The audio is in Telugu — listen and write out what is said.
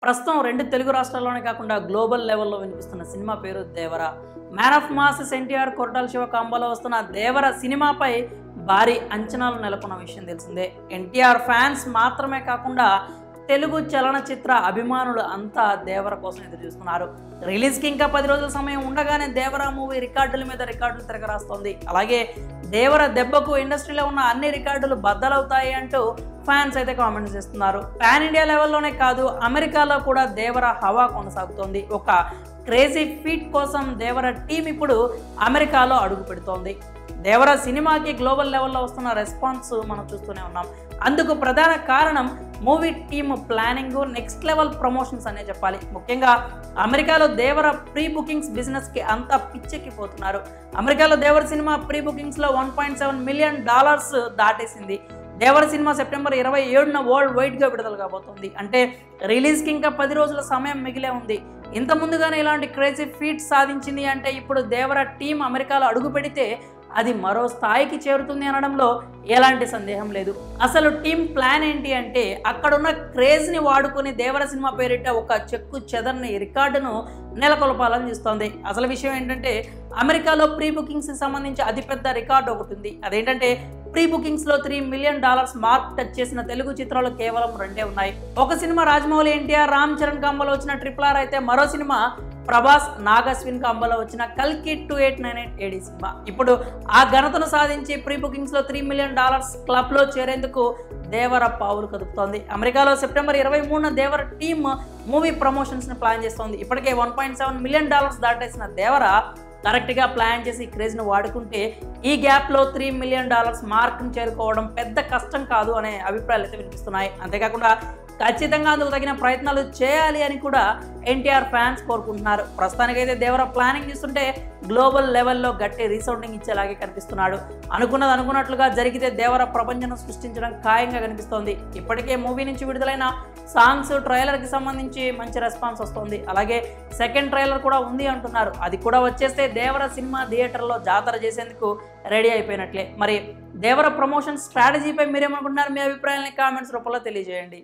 ప్రస్తుతం రెండు తెలుగు రాష్ట్రాల్లోనే కాకుండా గ్లోబల్ లెవెల్లో వినిపిస్తున్న సినిమా పేరు Devara. Man of mass NTR Koratala Siva కాంబోలో వస్తున్న దేవర సినిమాపై భారీ అంచనాలు నెలకొన్న విషయం తెలిసిందే. ఎన్టీఆర్ ఫ్యాన్స్ మాత్రమే కాకుండా తెలుగు చలనచిత్ర అభిమానులు అంతా దేవర కోసం ఎదురు చూస్తున్నారు. రిలీజ్కి ఇంకా 10 రోజుల సమయం ఉండగానే దేవర మూవీ రికార్డుల మీద రికార్డులు తిరగరాస్తోంది. అలాగే దేవర దెబ్బకు ఇండస్ట్రీలో ఉన్న అన్ని రికార్డులు బద్దలవుతాయి అంటూ ఫ్యాన్స్ అయితే కామెంట్స్ చేస్తున్నారు. పాన్ ఇండియా లెవెల్లోనే కాదు, అమెరికాలో కూడా దేవర హవా కొనసాగుతోంది. ఒక క్రేజీ ఫీట్ కోసం దేవర టీం ఇప్పుడు అమెరికాలో అడుగు పెడుతోంది. దేవర సినిమాకి గ్లోబల్ లెవెల్లో వస్తున్న రెస్పాన్స్ మనం చూస్తూనే ఉన్నాం. అందుకు ప్రధాన కారణం movie team planning, next level promotions అనే చెప్పాలి. ముఖ్యంగా అమెరికాలో దేవర ప్రీ బుకింగ్స్ బిజినెస్కి అంతా పిచ్చెక్కిపోతున్నారు. అమెరికాలో దేవర సినిమా ప్రీ బుకింగ్స్లో $1.7 మిలియన్ దాటేసింది. దేవర సినిమా సెప్టెంబర్ 27న వరల్డ్ వైడ్గా విడుదల కాబోతుంది. అంటే రిలీజ్కి ఇంకా 10 రోజుల సమయం మిగిలే ఉంది. ఇంత ముందుగానే ఇలాంటి క్రేజీ ఫీట్ సాధించింది అంటే ఇప్పుడు దేవర టీం అమెరికాలో అడుగు పెడితే అది మరో స్థాయికి చేరుతుంది అనడంలో ఎలాంటి సందేహం లేదు. అసలు టీం ప్లాన్ ఏంటి అంటే అక్కడున్న క్రేజ్ని వాడుకొని దేవర సినిమా పేరిట ఒక చెక్కు చెదర్ని రికార్డును నెలకొల్పాలని చూస్తోంది. అసలు విషయం ఏంటంటే అమెరికాలో ప్రీ బుకింగ్స్కి సంబంధించి అతిపెద్ద రికార్డు ఒకటి ఉంది. అదేంటంటే ప్రీ బుకింగ్స్లో $3 మిలియన్ మార్క్ టచ్ చేసిన తెలుగు చిత్రాలు కేవలం 2 ఉన్నాయి. ఒక సినిమా రాజమౌళి ఎన్టీఆర్ రామ్ చరణ్ కాంబోలో వచ్చిన RRR అయితే మరో సినిమా ప్రభాస్ నాగశ్విన్ కాంబోలో వచ్చిన కల్కి 2898 AD సినిమా. ఇప్పుడు ఆ ఘనతను సాధించి ప్రీ బుకింగ్స్లో $3 మిలియన్ క్లబ్లో చేరేందుకు దేవర పావులు కదుపుతోంది. అమెరికాలో సెప్టెంబర్ 23న దేవర టీమ్ మూవీ ప్రమోషన్స్ని ప్లాన్ చేస్తోంది. ఇప్పటికే $1.7 మిలియన్ దాటేసిన దేవర కరెక్ట్గా ప్లాన్ చేసి క్రేజ్ను వాడుకుంటే ఈ గ్యాప్లో $3 మిలియన్ మార్క్ని చేరుకోవడం పెద్ద కష్టం కాదు అనే అభిప్రాయాలు అయితే వినిపిస్తున్నాయి. అంతేకాకుండా ఖచ్చితంగా అందుకు తగిన ప్రయత్నాలు చేయాలి అని కూడా ఎన్టీఆర్ ఫ్యాన్స్ కోరుకుంటున్నారు. ప్రస్తుతానికైతే దేవర ప్లానింగ్ చూస్తుంటే గ్లోబల్ లెవెల్లో గట్టి రీసౌండింగ్ ఇచ్చేలాగే కనిపిస్తున్నాడు. అనుకున్నది అనుకున్నట్లుగా జరిగితే దేవర ప్రపంచం సృష్టించడం ఖాయంగా కనిపిస్తోంది. ఇప్పటికే మూవీ నుంచి విడుదలైన సాంగ్స్, ట్రైలర్కి సంబంధించి మంచి రెస్పాన్స్ వస్తుంది. అలాగే సెకండ్ ట్రైలర్ కూడా ఉంది అంటున్నారు. అది కూడా వచ్చేస్తే దేవర సినిమా థియేటర్లో జాతర చేసేందుకు రెడీ అయిపోయినట్లే. మరి దేవర ప్రమోషన్ స్ట్రాటజీపై మీరేమనుకుంటున్నారు? మీ అభిప్రాయాన్ని కామెంట్స్ రూపంలో తెలియజేయండి.